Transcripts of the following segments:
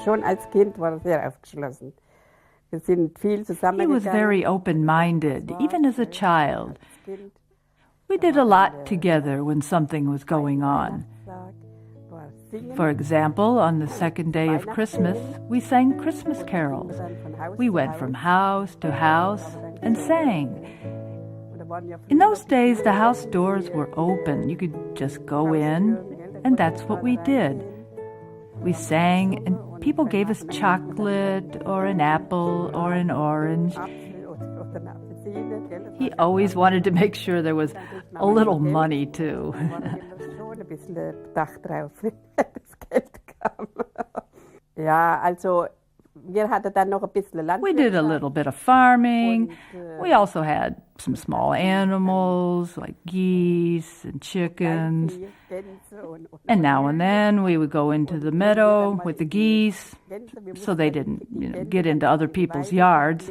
Schon als Kind war er sehr aufgeschlossen. Wir sind viel zusammengegangen. He was very open-minded, even as a child. We did a lot together when something was going on. For example, on the second day of Christmas, we sang Christmas carols. We went from house to house and sang. In those days, the house doors were open. You could just go in, and that's what we did. We sang, and people gave us chocolate or an apple or an orange. He always wanted to make sure there was a little money, too. We did a little bit of farming. We also had some small animals like geese and chickens. And now and then we would go into the meadow with the geese so they didn't, get into other people's yards.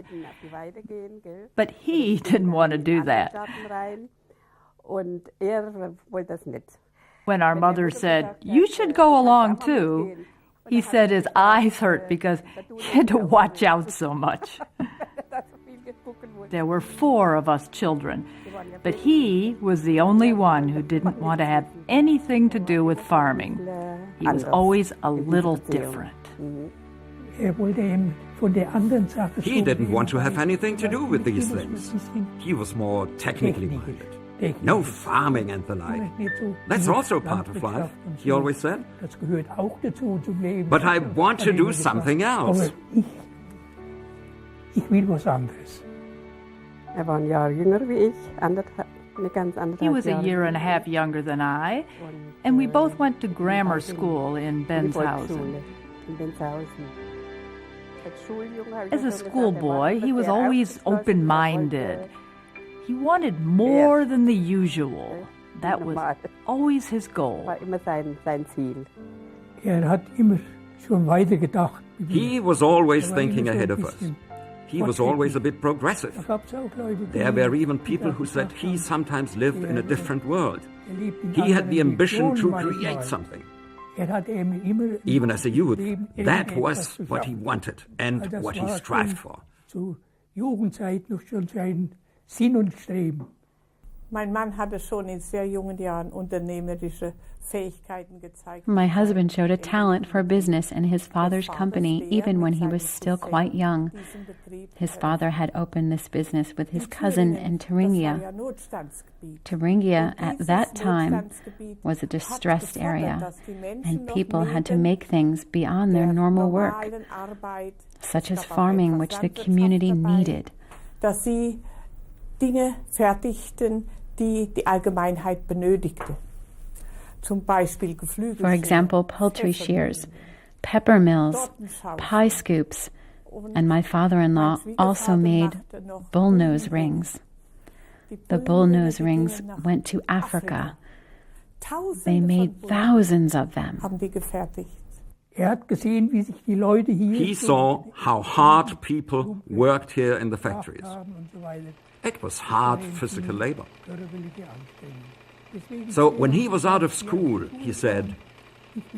But he didn't want to do that. When our mother said, "You should go along too," he said his eyes hurt because he had to watch out so much. There were 4 of us children, but he was the only one who didn't want to have anything to do with farming. He was always a little different. He didn't want to have anything to do with these things. He was more technically minded. No farming and the like. That's also part of life, he always said. But I want to do something else. He was a year and a half younger than I, and we both went to grammar school in Benshausen. As a schoolboy, he was always open-minded. He wanted more than the usual. That was always his goal. He was always thinking ahead of us. He was always a bit progressive. There were even people who said he sometimes lived in a different world. He had the ambition to create something. Even as a youth, that was what he wanted and what he strived for. Sinn und Streben. Mein Mann hatte schon in sehr jungen Jahren unternehmerische Fähigkeiten gezeigt. My husband showed a talent for business in his father's company even when he was still quite young. His father had opened this business with his cousin in Thuringia. Thuringia at that time was a distressed area, and people had to make things beyond their normal work, such as farming, which the community needed. Dass sie Dinge fertigten, die die Allgemeinheit benötigte. Zum Beispiel Geflügel. For example, poultry shears, pepper mills, pie scoops, and my father-in-law also made bullnose rings. The bullnose rings went to Africa. They made thousands of them. He saw how hard people worked here in the factories. It was hard physical labor. So when he was out of school, he said,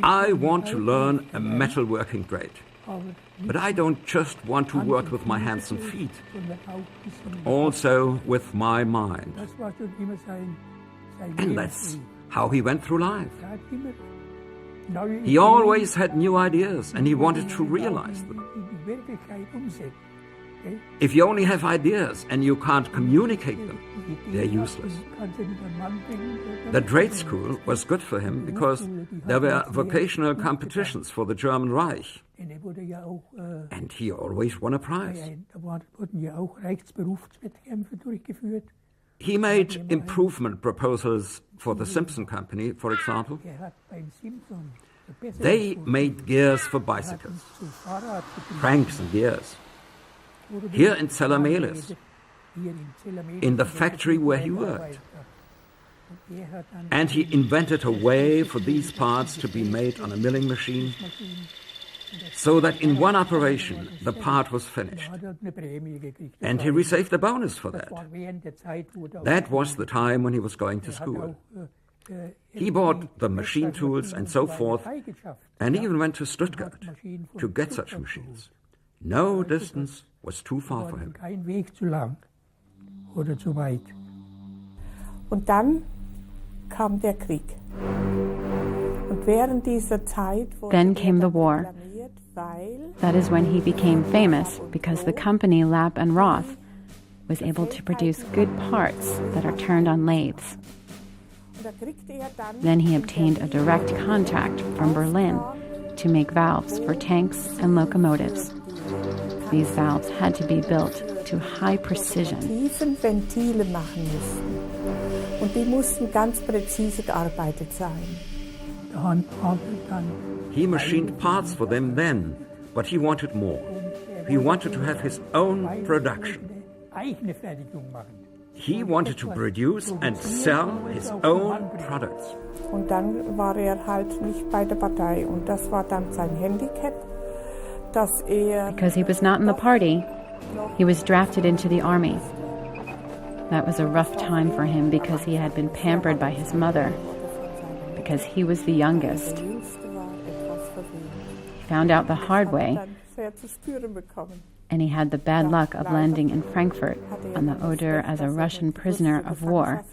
"I want to learn a metalworking trade. But I don't just want to work with my hands and feet, but also with my mind." And that's how he went through life. He always had new ideas and he wanted to realize them. If you only have ideas and you can't communicate them, they're useless. The trade school was good for him because there were vocational competitions for the German Reich. And he always won a prize. He made improvement proposals for the Simpson Company, for example. They made gears for bicycles, cranks and gears. Here in Zellamelis, in the factory where he worked. And he invented a way for these parts to be made on a milling machine so that in one operation the part was finished. And he received a bonus for that. That was the time when he was going to school. He bought the machine tools and so forth, and even went to Stuttgart to get such machines. No distance was too far for him. Und dann kam der Krieg. Und während dieser Zeit Then came the war. That is when he became famous, because the company Lapp and Roth was able to produce good parts that are turned on lathes. Then he obtained a direct contract from Berlin to make valves for tanks and locomotives. These valves had to be built to high precision. Ventile machen mussten. Und die mussten ganz präzise gearbeitet sein. He machined parts for them then, but he wanted more. He wanted to have his own production. He wanted to produce and sell his own products. Und dann war halt nicht bei der Partei. Und das war dann sein Handicap, dass Because he was not in the party, he was drafted into the army. That was a rough time for him because he had been pampered by his mother, because he was the youngest. He found out the hard way, and he had the bad luck of landing in Frankfurt on the Oder as a Russian prisoner of war.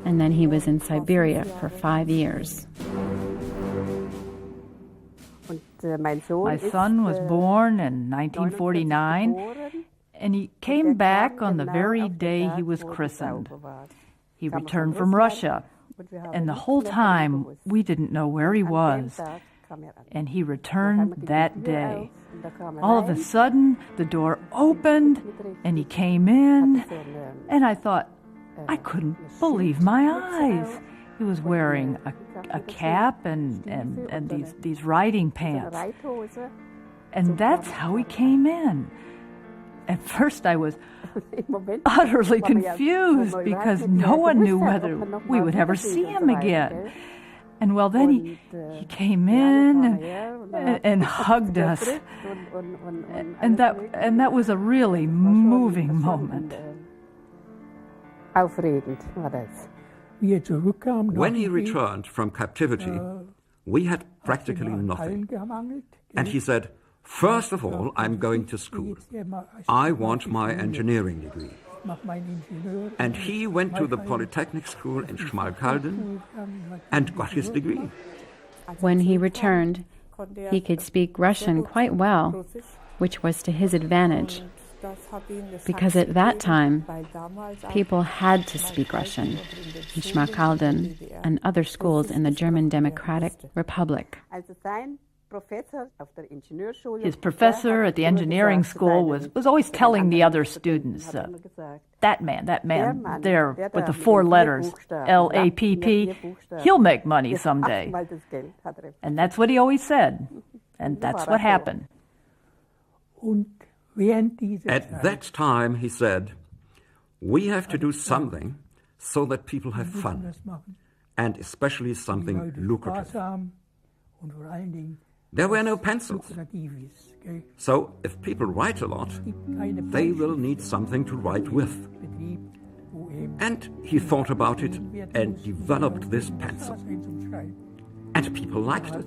And then he was in Siberia for 5 years. My son was born in 1949, and he came back on the very day he was christened. He returned from Russia, and the whole time we didn't know where he was. And he returned that day. All of a sudden, the door opened, and he came in, and I thought, I couldn't believe my eyes. He was wearing a cap and these riding pants. And that's how he came in. At first I was utterly confused because no one knew whether we would ever see him again. And well, then he came in and hugged us. And that was a really moving moment. Aufregend war das. When he returned from captivity, we had practically nothing. And he said, first of all, I'm going to school. I want my engineering degree. And he went to the Polytechnic School in Schmalkalden and got his degree. When he returned, he could speak Russian quite well, which was to his advantage, because at that time, people had to speak Russian in Schmalkalden and other schools in the German Democratic Republic. His professor at the engineering school was always telling the other students, that man there with the 4 letters, L-A-P-P, he'll make money someday. And that's what he always said. And that's what happened. At that time, he said, we have to do something so that people have fun, and especially something lucrative. There were no pencils. So if people write a lot, they will need something to write with. And he thought about it and developed this pencil. And people liked it.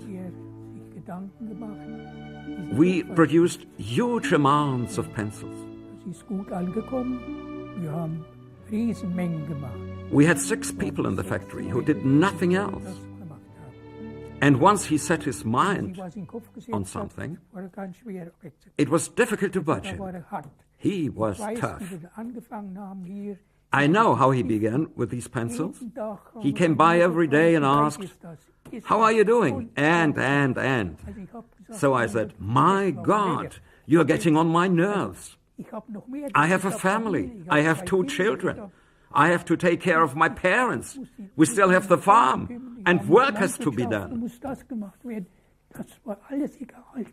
We produced huge amounts of pencils. We had 6 people in the factory who did nothing else. And once he set his mind on something, it was difficult to budge him. He was tough. I know how he began with these pencils. He came by every day and asked, how are you doing? And. So I said, my God, you're getting on my nerves. I have a family. I have 2 children. I have to take care of my parents. We still have the farm. And work has to be done.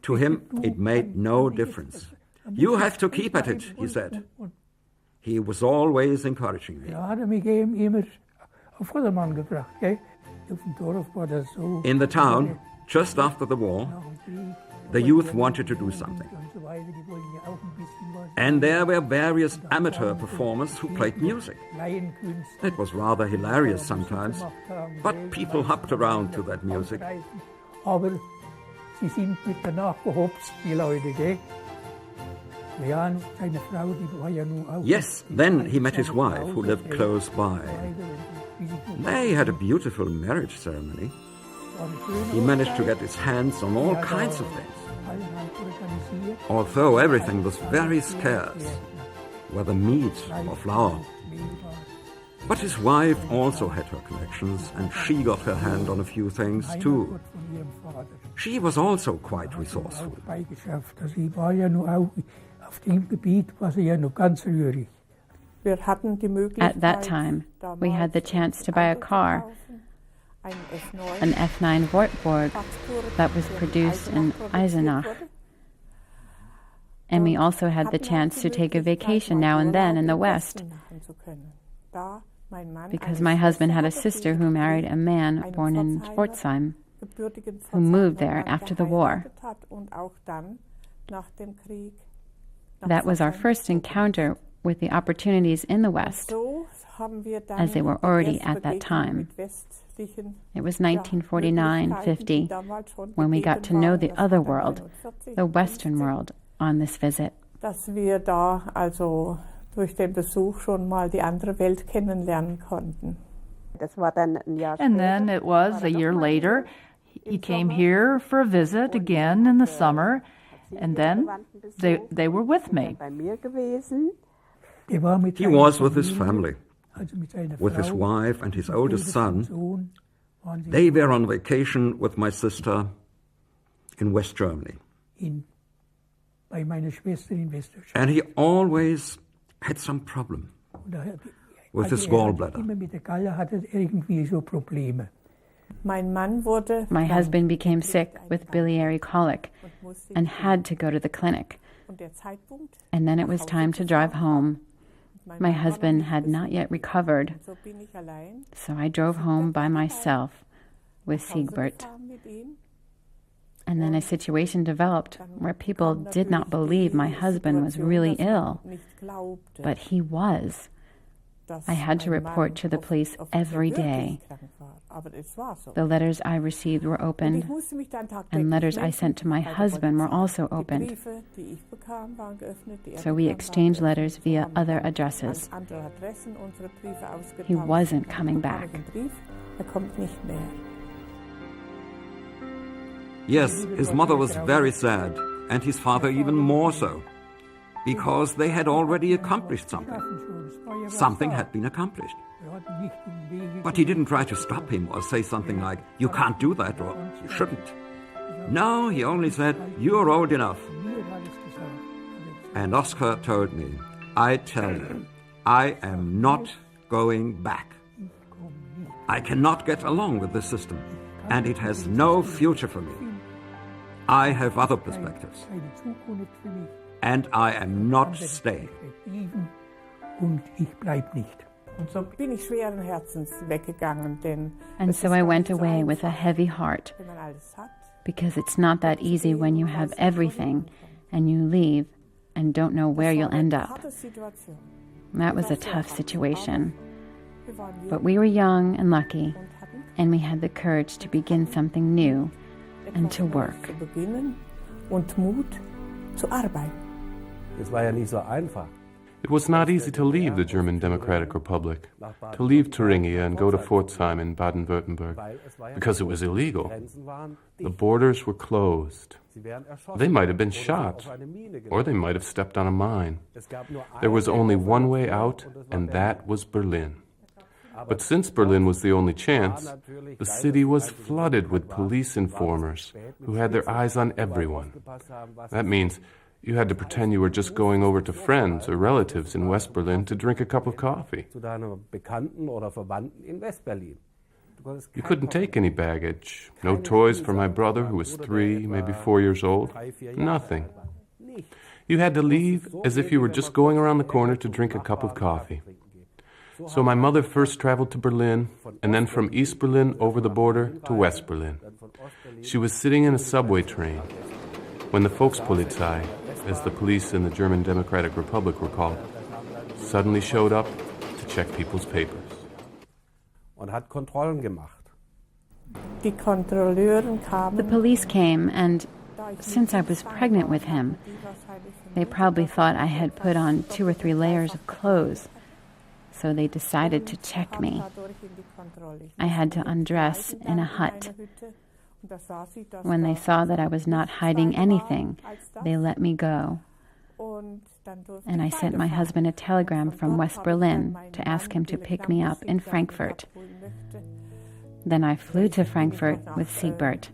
To him, it made no difference. You have to keep at it, he said. He was always encouraging me. In the town, just after the war, The youth wanted to do something. And there were various amateur performers who played music. It was rather hilarious sometimes, but people hopped around to that music. Yes, then he met his wife, who lived close by. They had a beautiful marriage ceremony. He managed to get his hands on all kinds of things. Although everything was very scarce, whether meat or flour. But his wife also had her connections, and she got her hand on a few things too. She was also quite resourceful. At that time, we had the chance to buy a car, an F9 Wartburg that was produced in Eisenach. And we also had the chance to take a vacation now and then in the West, because my husband had a sister who married a man born in Pforzheim, who moved there after the war. That was our first encounter with the opportunities in the West, as they were already at that time. It was 1949-50 when we got to know the other world, the Western world, on this visit. Durch den Besuch schon mal die andere Welt kennenlernen konnten. And then it was a year later, he came here for a visit again in the summer, and then they were with me. He was with his family, with his wife and his oldest son. They were on vacation with my sister in West Germany. And he always had some problem with his gallbladder. My husband became sick with biliary colic and had to go to the clinic. And then it was time to drive home. My husband had not yet recovered, so I drove home by myself with Siegbert. And then a situation developed where people did not believe my husband was really ill, but he was. I had to report to the police every day. The letters I received were opened, and letters I sent to my husband were also opened. So we exchanged letters via other addresses. He wasn't coming back. Yes, his mother was very sad, and his father even more so, because they had already accomplished something. Something had been accomplished. But he didn't try to stop him or say something like, "You can't do that," or "You shouldn't." No, he only said, "You're old enough." And Oskar told me, "I tell you, I am not going back. I cannot get along with this system, and it has no future for me. I have other perspectives, and I am not staying." And so I went away with a heavy heart, because it's not that easy when you have everything and you leave and don't know where you'll end up. That was a tough situation. But we were young and lucky, and we had the courage to begin something new and to work. It was not easy to leave the German Democratic Republic, to leave Thuringia and go to Pforzheim in Baden-Württemberg, because it was illegal. The borders were closed. They might have been shot, or they might have stepped on a mine. There was only one way out, and that was Berlin. But since Berlin was the only chance, the city was flooded with police informers who had their eyes on everyone. That means you had to pretend you were just going over to friends or relatives in West Berlin to drink a cup of coffee. You couldn't take any baggage. No toys for my brother, who was 3, maybe 4 years old. Nothing. You had to leave as if you were just going around the corner to drink a cup of coffee. So my mother first traveled to Berlin, and then from East Berlin over the border to West Berlin. She was sitting in a subway train. when the Volkspolizei, as the police in the German Democratic Republic were called, suddenly showed up to check people's papers. Und hat Kontrollen gemacht. The police came, and since I was pregnant with him, they probably thought I had put on 2 or 3 layers of clothes, so they decided to check me. I had to undress in a hut. When they saw that I was not hiding anything, they let me go. And I sent my husband a telegram from West Berlin to ask him to pick me up in Frankfurt. Then I flew to Frankfurt with Siegbert.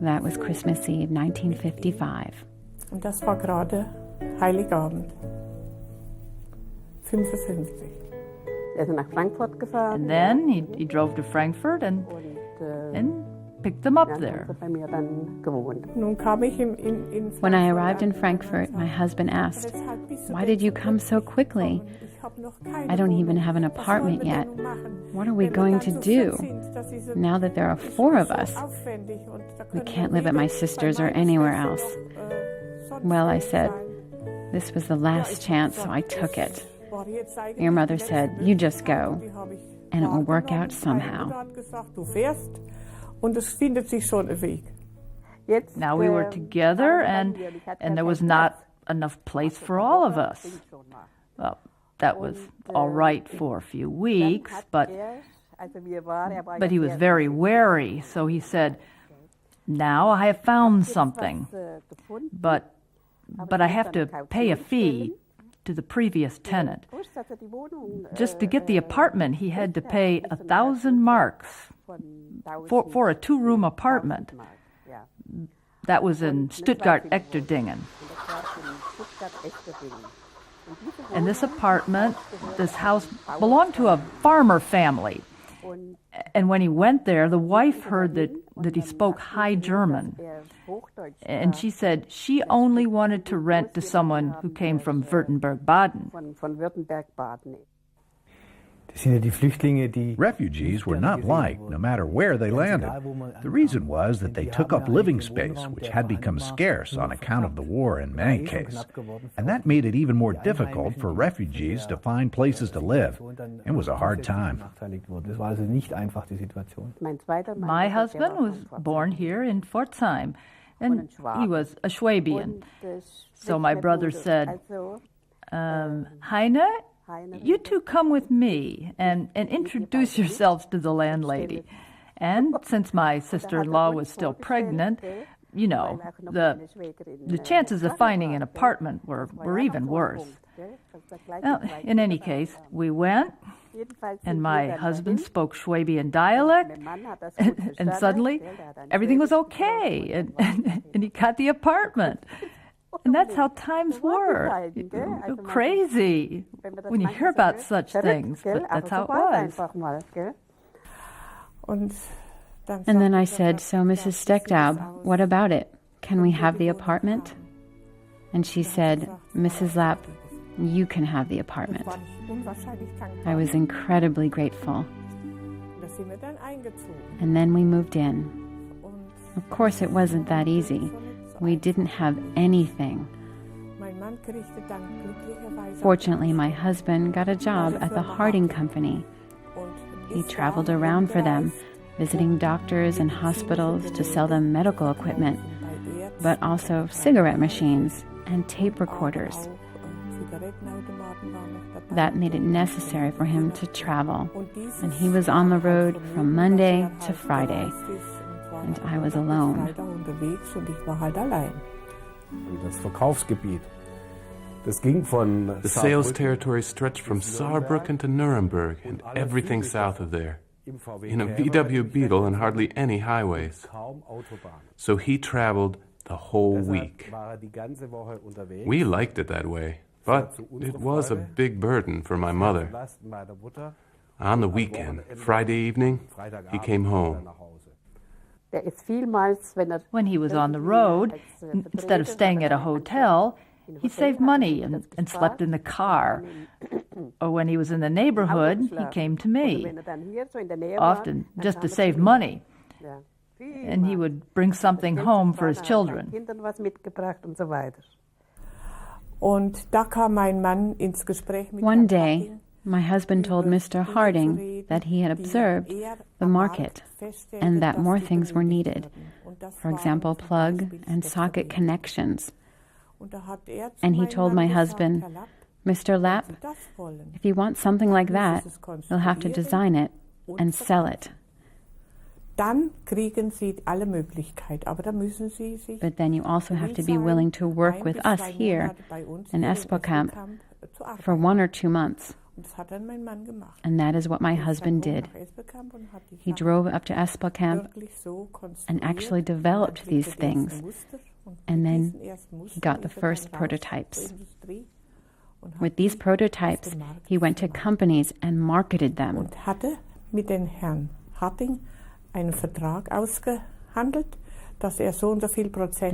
That was Christmas Eve, 1955. Und das war gerade Heiligabend. 55. And then he drove to Frankfurt and picked them up there. When I arrived in Frankfurt, my husband asked, "Why did you come so quickly? I don't even have an apartment yet. What are we going to do? Now that there are 4 of us, we can't live at my sister's or anywhere else." Well, I said, this was the last chance, so I took it. Your mother said, "You just go, and it will work out somehow." Now we were together, and there was not enough place for all of us. Well, that was all right for a few weeks, but he was very wary, so he said, "Now I have found something, but I have to pay a fee to the previous tenant. Just to get the apartment, he had to pay 1,000 marks for a 2-room apartment. That was in Stuttgart-Echterdingen. And this apartment, this house, belonged to a farmer family. And when he went there, the wife heard that he spoke High German. And she said she only wanted to rent to someone who came from Württemberg-Baden. Refugees were not liked, no matter where they landed. The reason was that they took up living space, which had become scarce on account of the war in many cases. And that made it even more difficult for refugees to find places to live. It was a hard time. My husband was born here in Pforzheim, and he was a Schwabian. So my brother said, Heine, you two come with me and introduce yourselves to the landlady. And since my sister-in-law was still pregnant, you know, the chances of finding an apartment were even worse. Well, in any case, we went, and my husband spoke Schwabian dialect, and suddenly everything was okay, and he got the apartment. And that's how times were. Crazy when you hear about such things, but that's how it was. And then I said, "So, Mrs. Steckdaub, what about it? Can we have the apartment?" And she said, "Mrs. Lapp, you can have the apartment." I was incredibly grateful. And then we moved in. Of course, it wasn't that easy. We didn't have anything. Fortunately, my husband got a job at the Harding Company. He traveled around for them, visiting doctors and hospitals to sell them medical equipment, but also cigarette machines and tape recorders. That made it necessary for him to travel, and he was on the road from Monday to Friday, and I was alone. The sales territory stretched from Saarbrücken to Nuremberg and everything south of there, in a VW Beetle and hardly any highways. So he traveled the whole week. We liked it that way, but it was a big burden for my mother. On the weekend, Friday evening, he came home. When he was on the road, instead of staying at a hotel, he saved money and slept in the car. Or when he was in the neighborhood, he came to me, often just to save money. and he would bring something home for his children. One day, my husband told Mr. Harding that he had observed the market and that more things were needed. For example, plug and socket connections. And he told my husband, Mr. Lapp, if you want something like that, you'll have to design it and sell it. But then you also have to be willing to work with us here in Espelkamp for 1 or 2 months. And that is what my husband did. He drove up to Espelkamp and actually developed these things. And then he got the first prototypes. With these prototypes, he went to companies and marketed them. And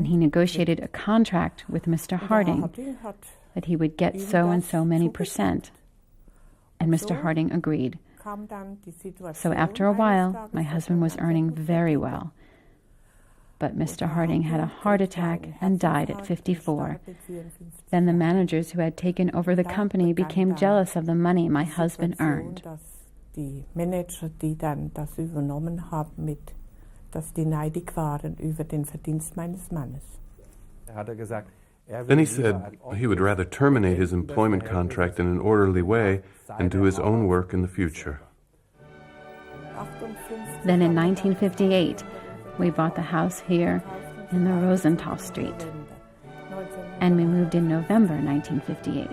he negotiated a contract with Mr. Harding that he would get so and so many percent. And Mr. Harding agreed. So after a while, my husband was earning very well. But Mr. Harding had a heart attack and died at 54. Then the managers who had taken over the company became jealous of the money my husband earned. Die Manager, die dann das übernommen haben, dass die neidig waren über den Verdienst meines Mannes. Then he said he would rather terminate his employment contract in an orderly way and do his own work in the future. Then in 1958, we bought the house here in the Rosenthal Street. And we moved in November 1958.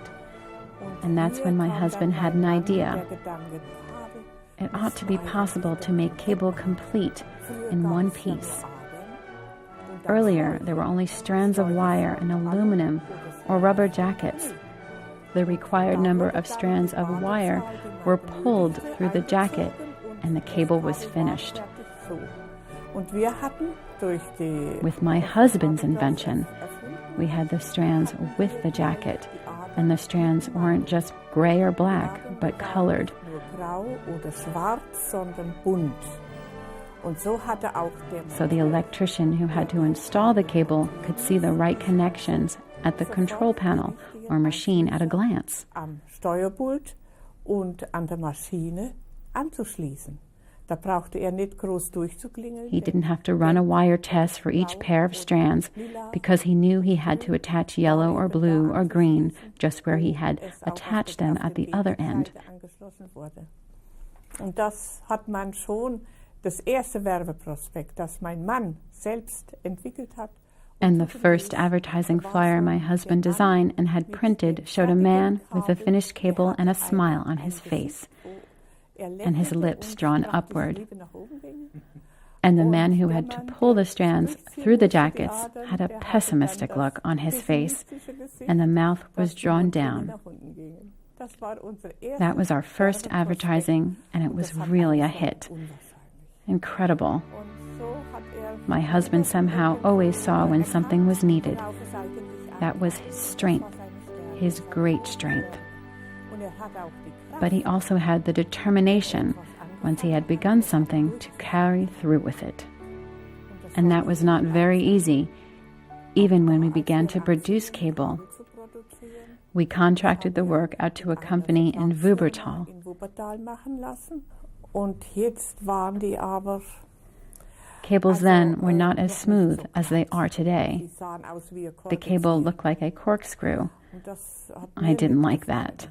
And that's when my husband had an idea. It ought to be possible to make cable complete in one piece. Earlier, there were only strands of wire and aluminum or rubber jackets. The required number of strands of wire were pulled through the jacket, and the cable was finished. With my husband's invention, we had the strands with the jacket, and the strands weren't just gray or black, but colored. So the electrician who had to install the cable could see the right connections at the control panel or machine at a glance. He didn't have to run a wire test for each pair of strands because he knew he had to attach yellow or blue or green just where he had attached them at the other end. Und das hat man schon das erste Werbeprospekt, das mein Mann selbst entwickelt hat. And the first advertising flyer my husband designed and had printed showed a man with a finished cable and a smile on his face, and his lips drawn upward. And the man who had to pull the strands through the jackets had a pessimistic look on his face, and the mouth was drawn down. That was our first advertising, and it was really a hit. Incredible. My husband somehow always saw when something was needed. That was his strength, his great strength. But he also had the determination, once he had begun something, to carry through with it. And that was not very easy, even when we began to produce cable. We contracted the work out to a company in Wuppertal. Cables then were not as smooth as they are today. The cable looked like a corkscrew. I didn't like that.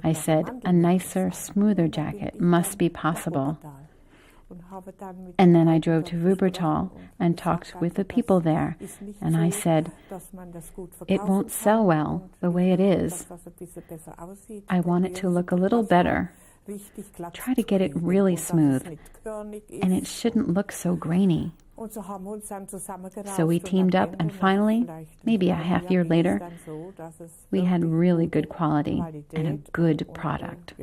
I said, a nicer, smoother jacket must be possible. And then I drove to Wuppertal and talked with the people there, and I said, it won't sell well the way it is. I want it to look a little better. Try to get it really smooth, and it shouldn't look so grainy. So we teamed up, and finally, maybe a half year later, we had really good quality and a good product.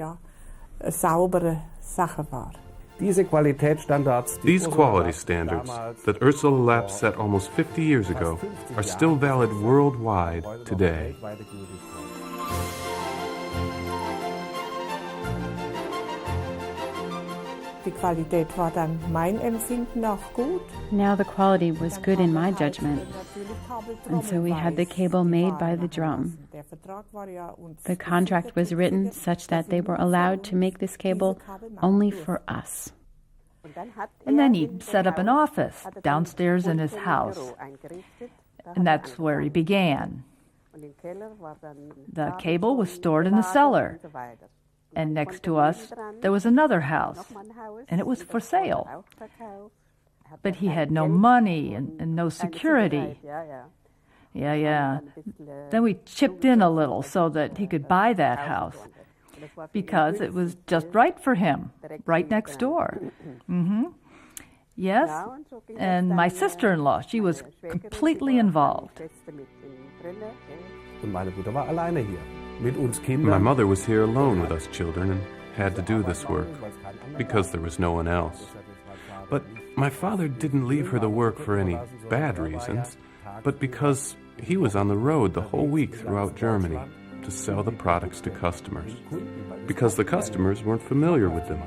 These quality standards that Ursula Lapp set almost 50 years ago are still valid worldwide today. Die Qualität war dann mein Empfinden auch gut. Now the quality was good in my judgment, and so we had the cable made by the drum. The contract was written such that they were allowed to make this cable only for us. And then he set up an office downstairs in his house, and that's where he began. The cable was stored in the cellar, and next to us there was another house, and it was for sale. But he had no money and no security. Yeah. Then we chipped in a little so that he could buy that house, because it was just right for him, right next door. Yes, and my sister-in-law, she was completely involved. Und meine Mutter war alleine hier. Mit uns My Kindern. mother was here alone with us children and had to do this work because there was no one else. But my father didn't leave her the work for any bad reasons, but because he was on the road the whole week throughout Germany to sell the products to customers, because the customers weren't familiar with them.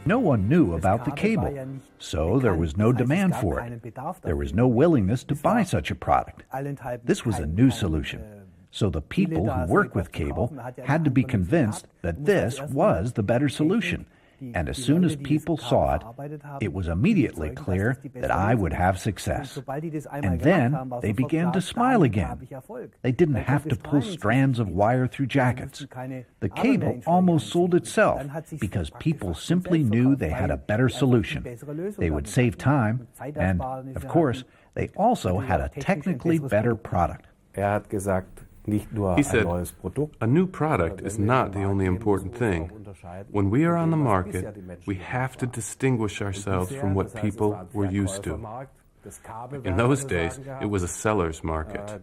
No one knew about the cable, so there was no demand for it. There was no willingness to buy such a product. This was a new solution. So the people who work with cable had to be convinced that this was the better solution. And as soon as people saw it, it was immediately clear that I would have success. And then they began to smile again. They didn't have to pull strands of wire through jackets. The cable almost sold itself because people simply knew they had a better solution. They would save time, and, of course, they also had a technically better product. Hat gesagt, nicht nur He ein said, neues Produkt. a new product is not the only important thing. When we are on the market, we have to distinguish ourselves from what people were used to. In those days, it was a seller's market.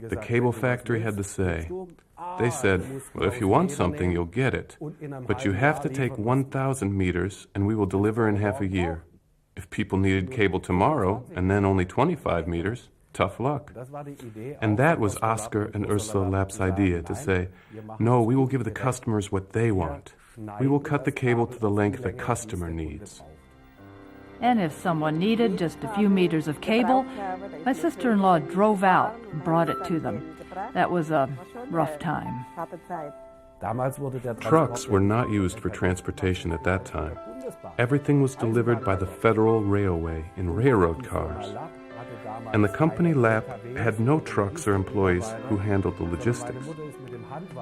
The cable factory had the say. They said, well, if you want something, you'll get it. But you have to take 1,000 meters, and we will deliver in half a year. If people needed cable tomorrow, and then only 25 meters, tough luck. And that was Oskar and Ursula Lapp's idea, to say, no, we will give the customers what they want. We will cut the cable to the length the customer needs. And if someone needed just a few meters of cable, my sister-in-law drove out and brought it to them. That was a rough time. Trucks were not used for transportation at that time. Everything was delivered by the Federal Railway in railroad cars. And the company Lapp had no trucks or employees who handled the logistics.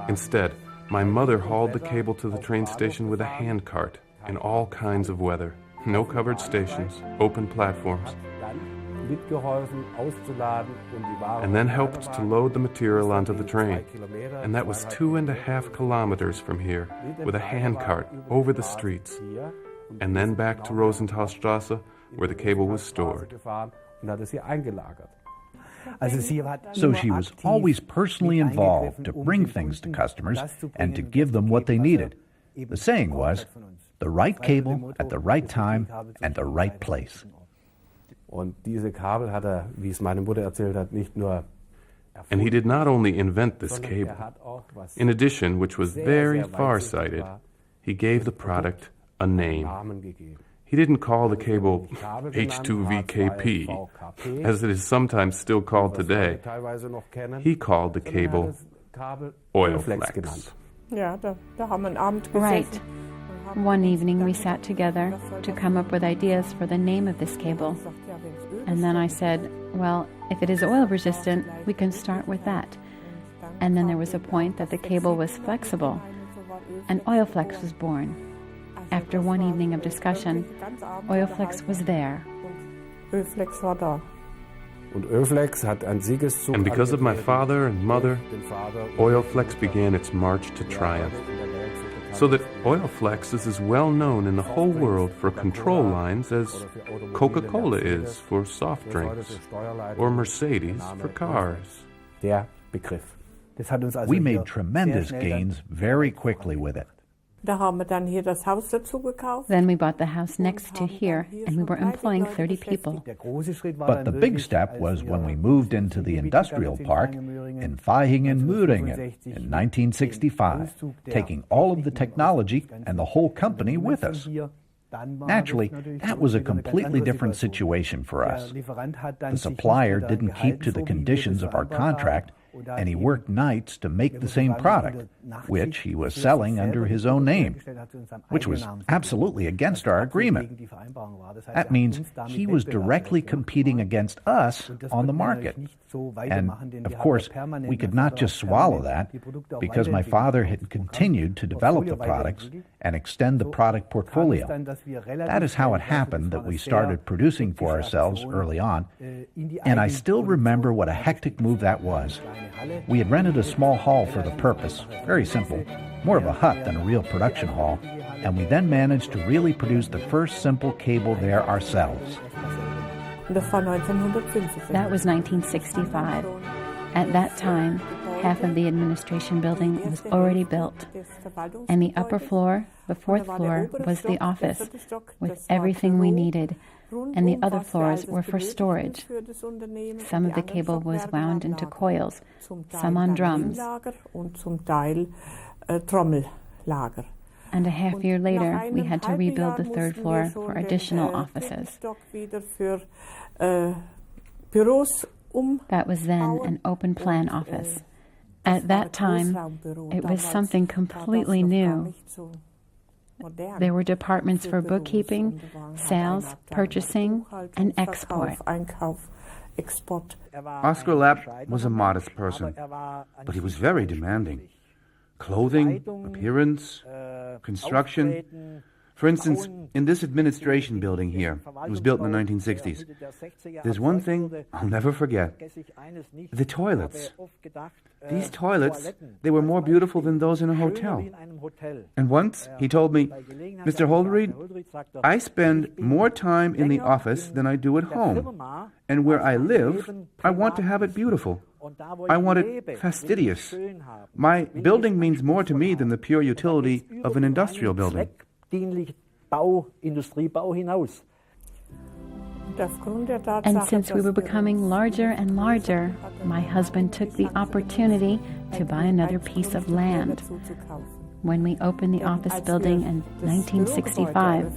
Instead, my mother hauled the cable to the train station with a handcart in all kinds of weather. No covered stations, open platforms, and then helped to load the material onto the train. And that was 2.5 kilometers from here, with a handcart over the streets, and then back to Rosenthalstrasse, where the cable was stored. So she was always personally involved to bring things to customers and to give them what they needed. The saying was, the right cable at the right time and the right place. Und diese Kabel hat wie es meine Mutter erzählt hat, nicht nur And he did not only invent this cable. In addition, which was very far-sighted, he gave the product a name. He didn't call the cable H2VKP, as it is sometimes still called today. He called the cable Oilflex. Ja, da haben wir einen Abend gesessen. Right. One evening we sat together to come up with ideas for the name of this cable. And then I said, well, if it is oil resistant, we can start with that. And then there was a point that the cable was flexible, and Oilflex was born. After one evening of discussion, Oilflex was there. Oilflex war da. And because of my father and mother, Oilflex began its march to triumph. So that Oilflex is as well known in the whole world for control lines as Coca-Cola is for soft drinks, or Mercedes for cars. We made tremendous gains very quickly with it. Da haben wir dann hier das Haus dazu gekauft. Then we bought the house next to here, and we were employing 30 people. But the big step was when we moved into the industrial park in Vaihingen-Möhringen in 1965, taking all of the technology and the whole company with us. Naturally, that was a completely different situation for us. The supplier didn't keep to the conditions of our contract, and he worked nights to make the same product, which he was selling under his own name, which was absolutely against our agreement. That means he was directly competing against us on the market. And, of course, we could not just swallow that, because my father had continued to develop the products and extend the product portfolio. That is how it happened that we started producing for ourselves early on, and I still remember what a hectic move that was. We had rented a small hall for the purpose, very simple, more of a hut than a real production hall, and we then managed to really produce the first simple cable there ourselves. That was 1965. At that time, half of the administration building was already built, and the upper floor, the fourth floor, was the office, with everything we needed, and the other floors were for storage. Some of the cable was wound into coils, some on drums. And a half year later, we had to rebuild the third floor for additional offices. That was then an open plan office. At that time, it was something completely new. There were departments for bookkeeping, sales, purchasing, and export. Oskar Lapp was a modest person, but he was very demanding. Clothing, appearance, construction. For instance, in this administration building here, it was built in the 1960s, there's one thing I'll never forget. The toilets. These toilets, they were more beautiful than those in a hotel. And once he told me, "Mr. Holderried, I spend more time in the office than I do at home. And where I live, I want to have it beautiful. I want it fastidious. My building means more to me than the pure utility of an industrial building." And since we were becoming larger and larger, my husband took the opportunity to buy another piece of land. When we opened the office building in 1965,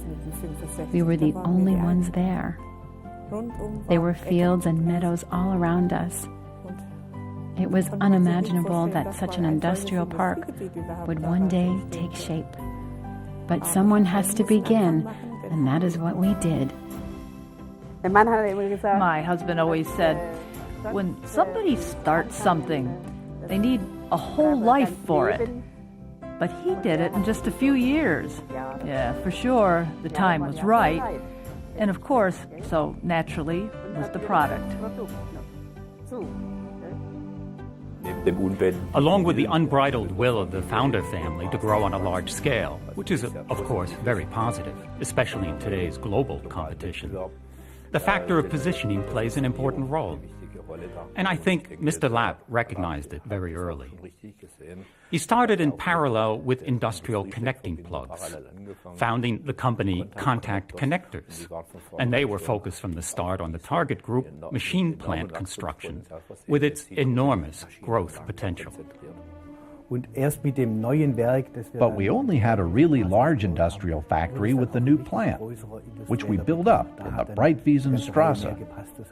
we were the only ones there. There were fields and meadows all around us. It was unimaginable that such an industrial park would one day take shape. But someone has to begin, and that is what we did. My husband always said, when somebody starts something, they need a whole life for it. But he did it in just a few years. Yeah, for sure, the time was right. And of course, so naturally, was the product. Along with the unbridled will of the founder family to grow on a large scale, which is, of course, very positive, especially in today's global competition, the factor of positioning plays an important role. And I think Mr. Lapp recognized it very early. He started in parallel with industrial connecting plugs, founding the company Contact Connectors. And they were focused from the start on the target group, machine plant construction, with its enormous growth potential. But we only had a really large industrial factory with the new plant, which we built up in the Breitwiesenstrasse.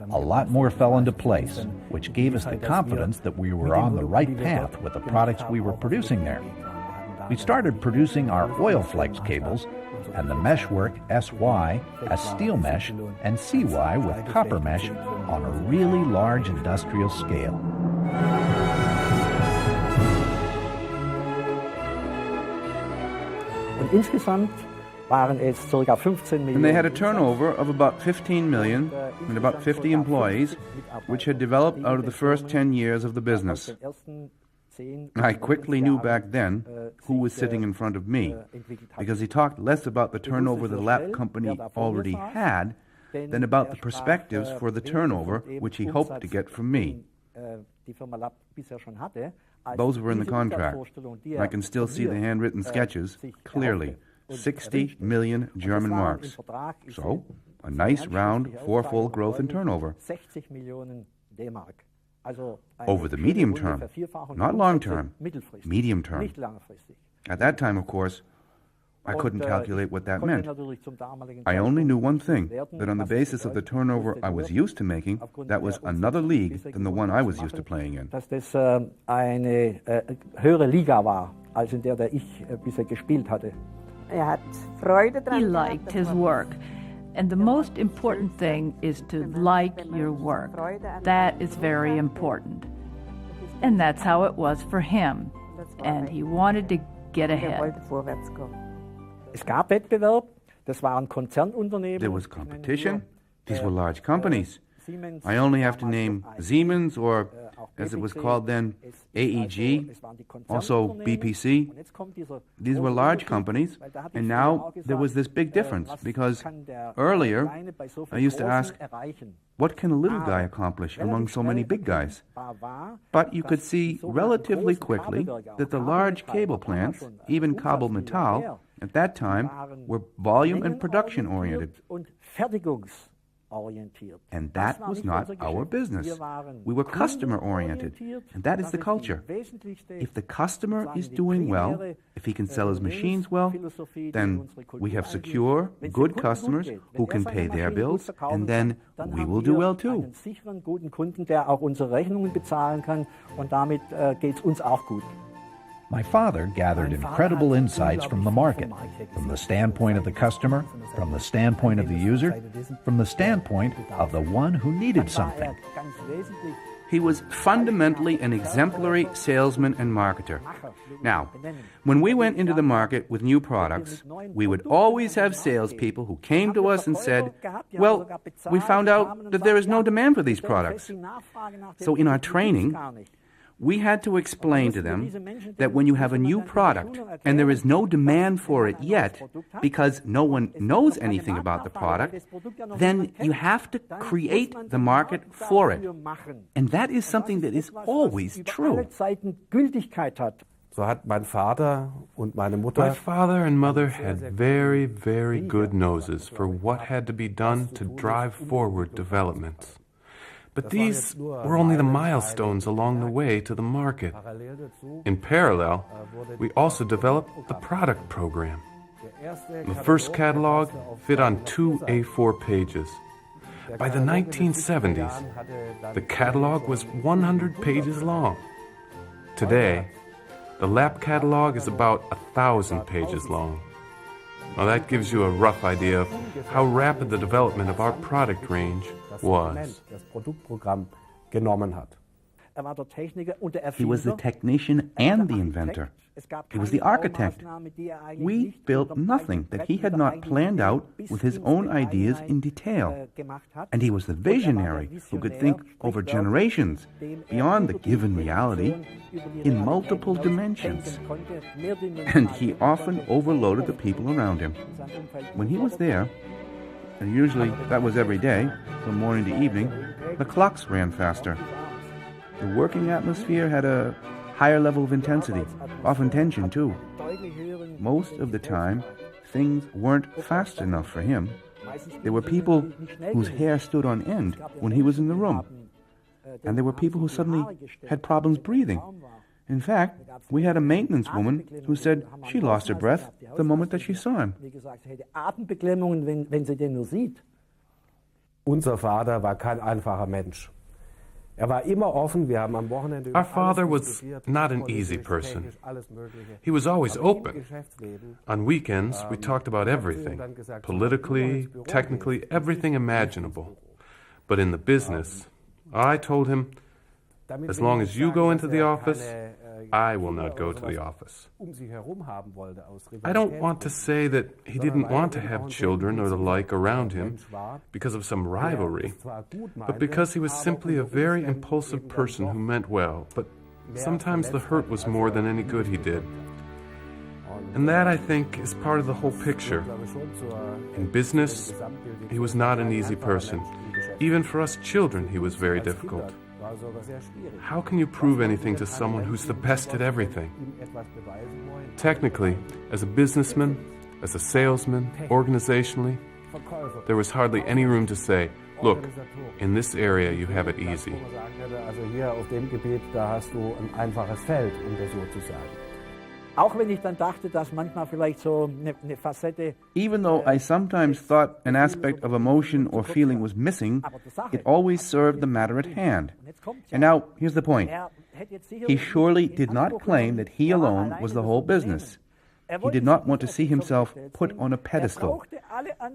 A lot more fell into place, which gave us the confidence that we were on the right path with the products we were producing there. We started producing our oil flex cables and the meshwork SY as steel mesh and CY with copper mesh on a really large industrial scale. And they had a turnover of about 15 million and about 50 employees, which had developed out of the first 10 years of the business. I quickly knew back then who was sitting in front of me, because he talked less about the turnover the Lapp company already had than about the perspectives for the turnover which he hoped to get from me. Those were in the contract. I can still see the handwritten sketches clearly. 60 million German marks. So, a nice round fourfold growth in turnover. Over the medium term, not long term, medium term. At that time, of course, I couldn't calculate what that meant. I only knew one thing, that on the basis of the turnover I was used to making, that was another league than the one I was used to playing in. Dass das eine höhere Liga war, als in der ich bisher gespielt hatte. He liked his work. And the most important thing is to like your work. That is very important. And that's how it was for him. And he wanted to get ahead. Es gab Wettbewerb, das waren Konzernunternehmen. There was competition. These were large companies. I only have to name Siemens, or as it was called then, AEG, also BPC. These were large companies, and now there was this big difference, because earlier I used to ask, what can a little guy accomplish among so many big guys? But you could see relatively quickly that the large cable plants, even Kabel Metall, at that time were volume and production oriented. And that was not our business. We were customer-oriented, and that is the culture. If the customer is doing well, if he can sell his machines well, then we have secure, good customers who can pay their bills, and then we will do well too. Einen sicheren, guten Kunden, der auch unsere Rechnungen bezahlen kann, und damit geht's uns auch gut. My father gathered incredible insights from the market, from the standpoint of the customer, from the standpoint of the user, from the standpoint of the one who needed something. He was fundamentally an exemplary salesman and marketer. Now, when we went into the market with new products, we would always have salespeople who came to us and said, well, we found out that there is no demand for these products. So in our training, we had to explain to them that when you have a new product and there is no demand for it yet because no one knows anything about the product, then you have to create the market for it. And that is something that is always true. So hat mein Vater und meine Mutter. My father and mother had very, very good noses for what had to be done to drive forward developments. But these were only the milestones along the way to the market. In parallel, we also developed the product program. The first catalog fit on 2 A4 pages. By the 1970s, the catalog was 100 pages long. Today, the Lapp catalog is about 1,000 pages long. Now that gives you a rough idea of how rapid the development of our product range was. He was the technician and the inventor. He was the architect. We built nothing that he had not planned out with his own ideas in detail. And he was the visionary who could think over generations, beyond the given reality, in multiple dimensions. And he often overloaded the people around him. When he was there, and usually that was every day, from morning to evening, the clocks ran faster. The working atmosphere had a higher level of intensity, often tension too. Most of the time, things weren't fast enough for him. There were people whose hair stood on end when he was in the room. And there were people who suddenly had problems breathing. In fact, we had a maintenance woman who said she lost her breath the moment that she saw him. Unser Vater war kein einfacher Mensch. Our father was not an easy person. He was always open. On weekends, we talked about everything, politically, technically, everything imaginable. But in the business, I told him, as long as you go into the office, I will not go to the office. I don't want to say that he didn't want to have children or the like around him because of some rivalry, but because he was simply a very impulsive person who meant well, but sometimes the hurt was more than any good he did. And that, I think, is part of the whole picture. In business, he was not an easy person. Even for us children, he was very difficult. How can you prove anything to someone who's the best at everything? Technically, as a businessman, as a salesman, organizationally, there was hardly any room to say, look, in this area you have it easy. Even though I sometimes thought an aspect of emotion or feeling was missing, it always served the matter at hand. And now, here's the point. He surely did not claim that he alone was the whole business. He did not want to see himself put on a pedestal.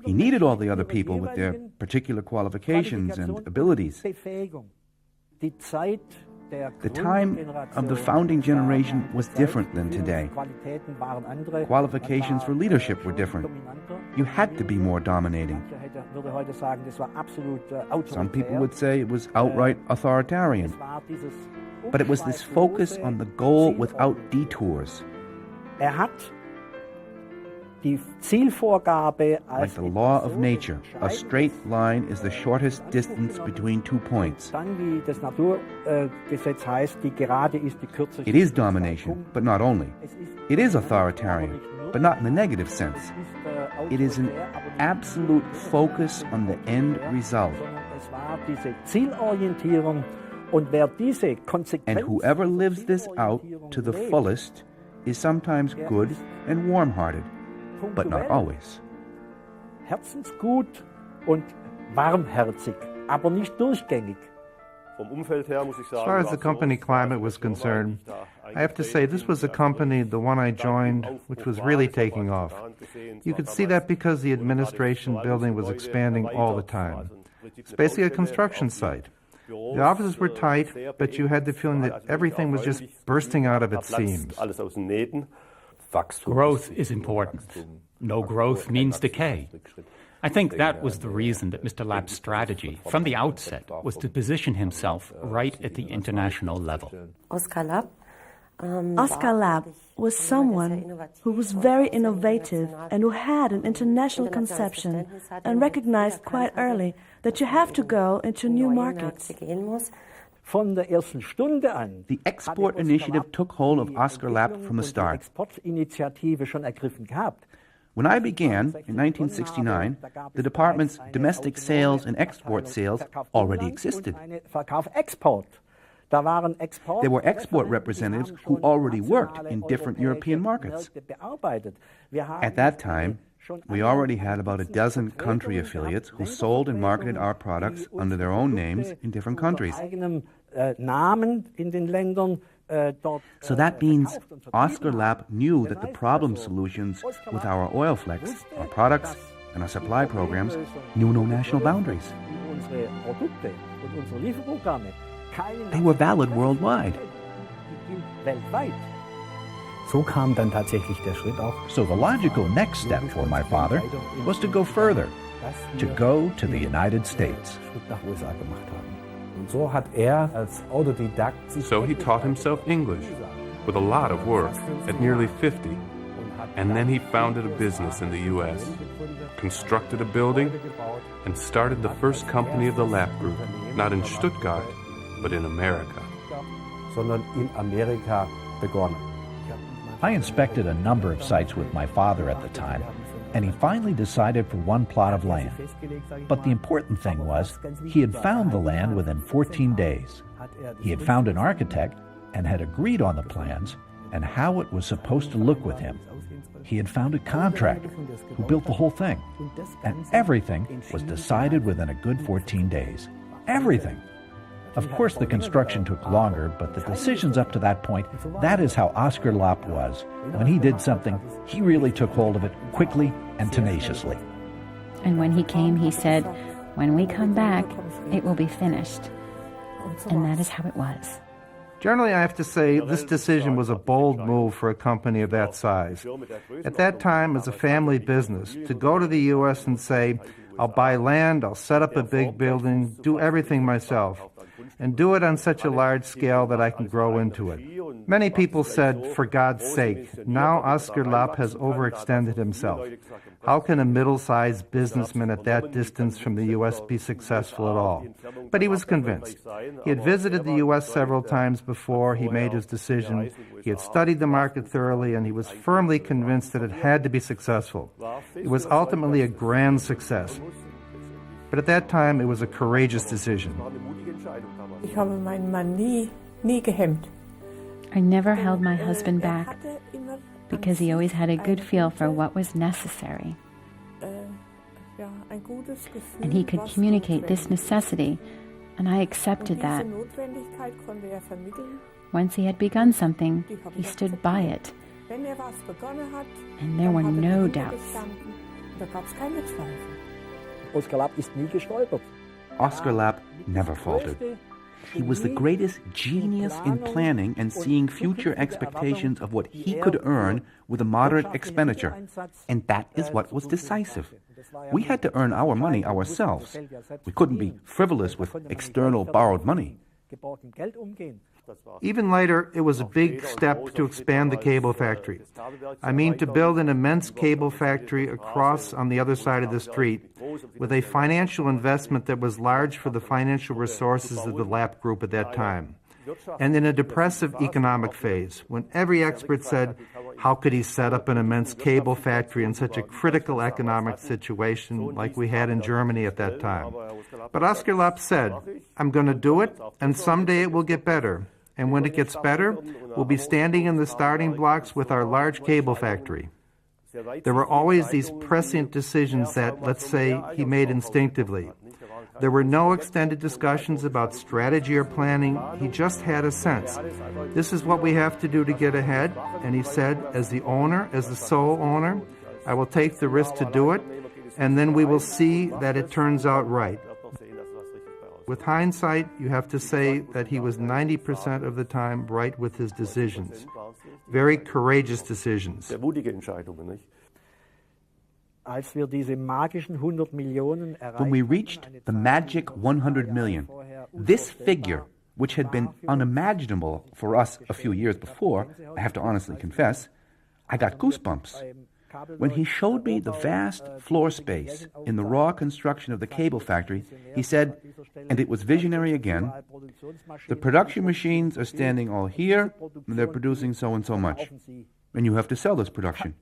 He needed all the other people with their particular qualifications and abilities. The time of the founding generation was different than today. Qualifications for leadership were different. You had to be more dominating. Some people would say it was outright authoritarian. But it was this focus on the goal without detours. Like the law of nature, a straight line is the shortest distance between 2 points. It is domination, but not only. It is authoritarian, but not in the negative sense. It is an absolute focus on the end result. And whoever lives this out to the fullest is sometimes good and warm-hearted, but not always. Herzensgut und warmherzig, aber nicht durchgängig. As far as the company climate was concerned, I have to say this was a company, the one I joined, which was really taking off. You could see that because the administration building was expanding all the time. It's basically a construction site. The offices were tight, but you had the feeling that everything was just bursting out of its seams. Growth is important. No growth means decay. I think that was the reason that Mr. Lapp's strategy from the outset was to position himself right at the international level. Oskar Lapp was someone who was very innovative and who had an international conception and recognized quite early that you have to go into new markets. The export initiative took hold of Oskar Lapp from the start. When I began in 1969, the department's domestic sales and export sales already existed. There were export representatives who already worked in different European markets. At that time, we already had about a dozen country affiliates who sold and marketed our products under their own names in different countries. So that means Oskar Lapp knew that the problem solutions with our oil flecks, our products, and our supply programs knew no national boundaries. They were valid worldwide. So the logical next step for my father was to go further, to go to the United States. So he taught himself English, with a lot of work, at nearly 50. And then he founded a business in the U.S., constructed a building, and started the first company of the Lapp Group, not in Stuttgart, but in America. I inspected a number of sites with my father at the time, and he finally decided for one plot of land. But the important thing was, he had found the land within 14 days. He had found an architect and had agreed on the plans and how it was supposed to look with him. He had found a contractor who built the whole thing. And everything was decided within a good 14 days. Everything! Of course, the construction took longer, but the decisions up to that point, that is how Oskar Lapp was. When he did something, he really took hold of it quickly and tenaciously. And when he came, he said, "When we come back, it will be finished." And that is how it was. Generally, I have to say, this decision was a bold move for a company of that size. At that time, as a family business, to go to the U.S. and say, I'll buy land, I'll set up a big building, do everything myself, and do it on such a large scale that I can grow into it. Many people said, for God's sake, now Oskar Lapp has overextended himself. How can a middle-sized businessman at that distance from the U.S. be successful at all? But he was convinced. He had visited the U.S. several times before he made his decision. He had studied the market thoroughly, and he was firmly convinced that it had to be successful. It was ultimately a grand success. But at that time, it was a courageous decision. Ich habe meinen Mann nie gehemmt. I never held my husband back because he always had a good feel for what was necessary. And he could communicate this necessity, and I accepted that. Once he had begun something, he stood by it, and there were no doubts. Oskar Lapp never faltered. He was the greatest genius in planning and seeing future expectations of what he could earn with a moderate expenditure. And that is what was decisive. We had to earn our money ourselves. We couldn't be frivolous with external borrowed money. Even later, it was a big step to expand the cable factory. I mean, to build an immense cable factory across on the other side of the street with a financial investment that was large for the financial resources of the Lapp Group at that time. And in a depressive economic phase, when every expert said, how could he set up an immense cable factory in such a critical economic situation like we had in Germany at that time? But Oskar Lapp said, I'm going to do it, and someday it will get better. And when it gets better, we'll be standing in the starting blocks with our large cable factory. There were always these prescient decisions that, let's say, he made instinctively. There were no extended discussions about strategy or planning. He just had a sense. This is what we have to do to get ahead. And he said, as the owner, as the sole owner, I will take the risk to do it, and then we will see that it turns out right. With hindsight, you have to say that he was 90% of the time right with his decisions. Very courageous decisions. When we reached the magic 100 million, this figure, which had been unimaginable for us a few years before, I have to honestly confess, I got goosebumps. When he showed me the vast floor space in the raw construction of the cable factory, he said, and it was visionary again, the production machines are standing all here, and they're producing so and so much. And you have to sell this production.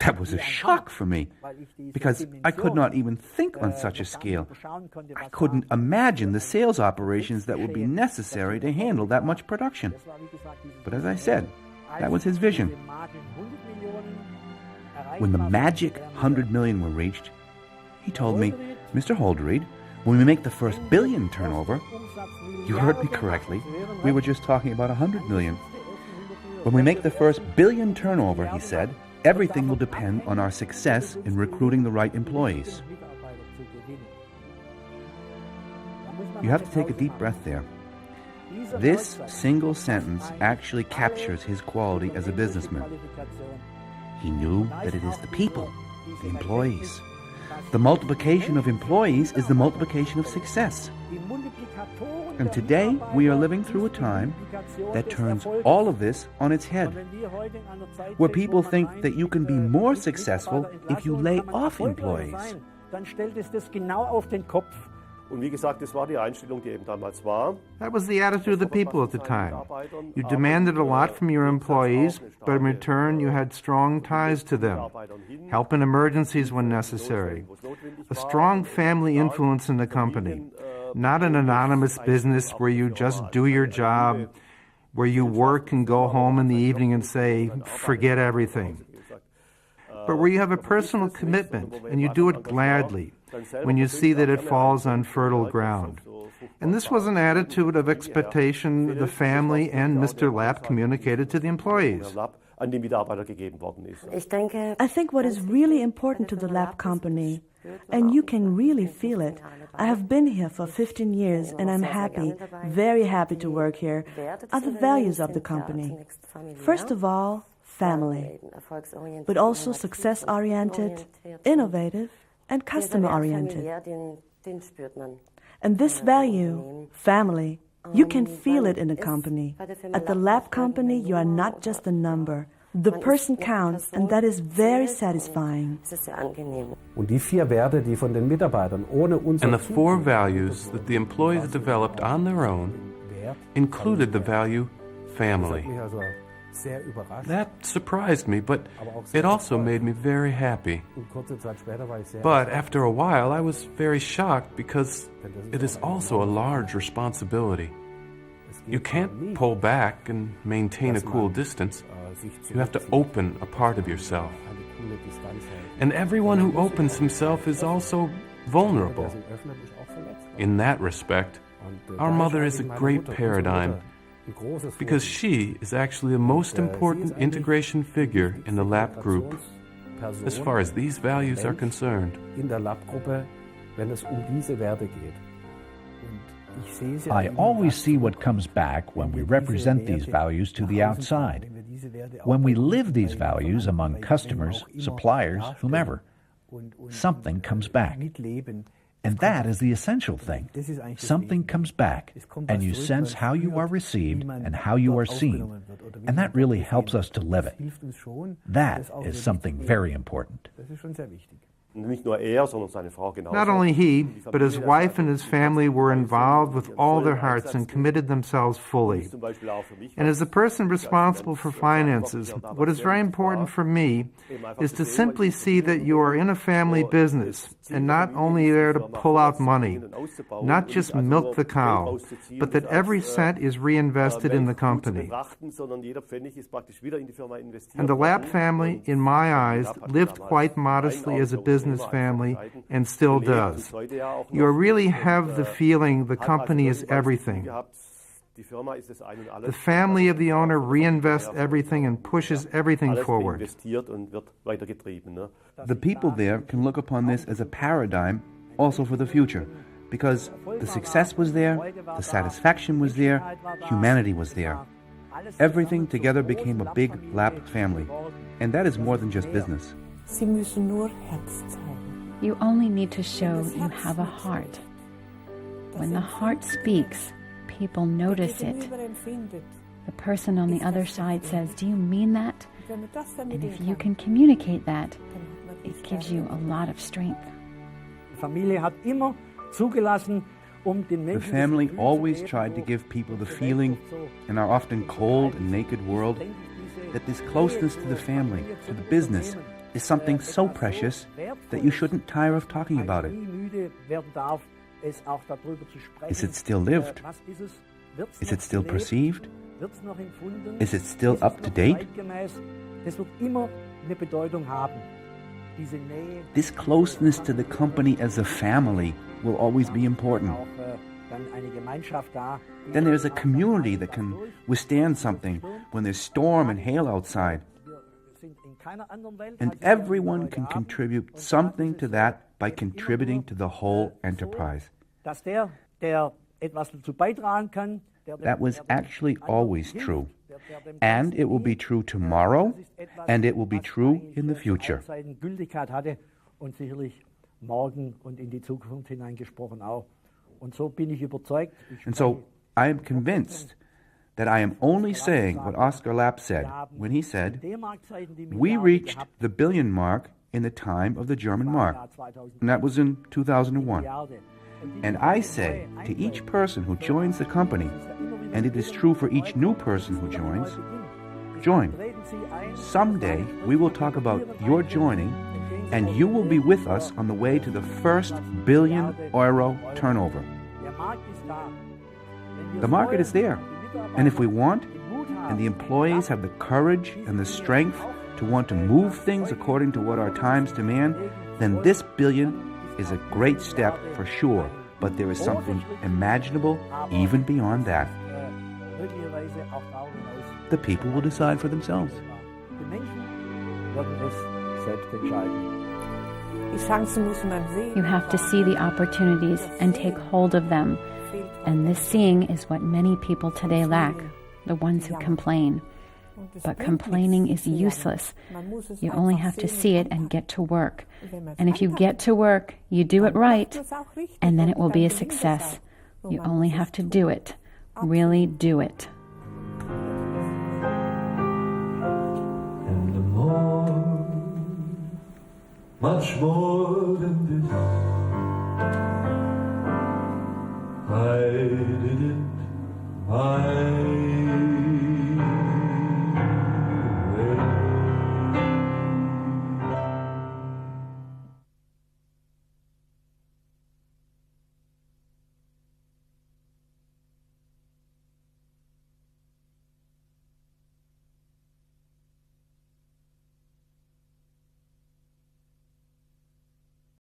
That was a shock for me, because I could not even think on such a scale. I couldn't imagine the sales operations that would be necessary to handle that much production. But as I said, that was his vision. When the magic 100 million were reached, he told me, Mr. Holderried, when we make the first billion turnover, you heard me correctly, we were just talking about 100 million. When we make the first billion turnover, he said, everything will depend on our success in recruiting the right employees. You have to take a deep breath there. This single sentence actually captures his quality as a businessman. He knew that it is the people, the employees. The multiplication of employees is the multiplication of success. And today we are living through a time that turns all of this on its head, where people think that you can be more successful if you lay off employees. That was the attitude of the people at the time. You demanded a lot from your employees, but in return you had strong ties to them, help in emergencies when necessary, a strong family influence in the company, not an anonymous business where you just do your job, where you work and go home in the evening and say, forget everything, but where you have a personal commitment and you do it gladly, when you see that it falls on fertile ground. And this was an attitude of expectation the family and Mr. Lapp communicated to the employees. I think what is really important to the Lapp company, and you can really feel it, I have been here for 15 years and I'm happy, very happy to work here, are the values of the company. First of all, family, but also success-oriented, innovative, and customer-oriented. And this value, family, you can feel it in a company. At the Lapp company, you are not just a number. The person counts, and that is very satisfying. And the 4 values that the employees developed on their own included the value family. That surprised me, but it also made me very happy. But after a while, I was very shocked because it is also a large responsibility. You can't pull back and maintain a cool distance. You have to open a part of yourself. And everyone who opens himself is also vulnerable. In that respect, our mother is a great paradigm, because she is actually the most important integration figure in the Lapp group, as far as these values are concerned. I always see what comes back when we represent these values to the outside, when we live these values among customers, suppliers, whomever. Something comes back. And that is the essential thing. Something comes back, and you sense how you are received and how you are seen, and that really helps us to live it. That is something very important. Not only he, but his wife and his family were involved with all their hearts and committed themselves fully. And as the person responsible for finances, what is very important for me is to simply see that you are in a family business and not only there to pull out money, not just milk the cow, but that every cent is reinvested in the company. And the Lapp family, in my eyes, lived quite modestly as a business family and still does. You really have the feeling the company is everything. The family of the owner reinvests everything and pushes everything forward. The people there can look upon this as a paradigm also for the future, because the success was there, the satisfaction was there, humanity was there. Everything together became a big Lapp family, and that is more than just business. You only need to show you have a heart. When the heart speaks, people notice it. The person on the other side says, "Do you mean that?" And if you can communicate that, it gives you a lot of strength. The family always tried to give people the feeling, in our often cold and naked world, that this closeness to the family, to the business, is something so precious that you shouldn't tire of talking about it. Is it still lived? Is it still perceived? Is it still up to date? This closeness to the company as a family will always be important. Then there's a community that can withstand something when there's storm and hail outside. And everyone can contribute something to that by contributing to the whole enterprise. That was actually always true. And it will be true tomorrow, and it will be true in the future. And so I am convinced that I am only saying what Oskar Lapp said when he said, "We reached the billion mark in the time of the German mark." And that was in 2001. And I say to each person who joins the company, and it is true for each new person who joins, join. Someday we will talk about your joining, and you will be with us on the way to the first billion euro turnover. The market is there. And if we want, and the employees have the courage and the strength to want to move things according to what our times demand, then this billion is a great step for sure. But there is something imaginable even beyond that. The people will decide for themselves. You have to see the opportunities and take hold of them. And this seeing is what many people today lack, the ones who complain. But complaining is useless. You only have to see it and get to work. And if you get to work, you do it right, and then it will be a success. You only have to do it. Really do it. And more, much more than this, I did it my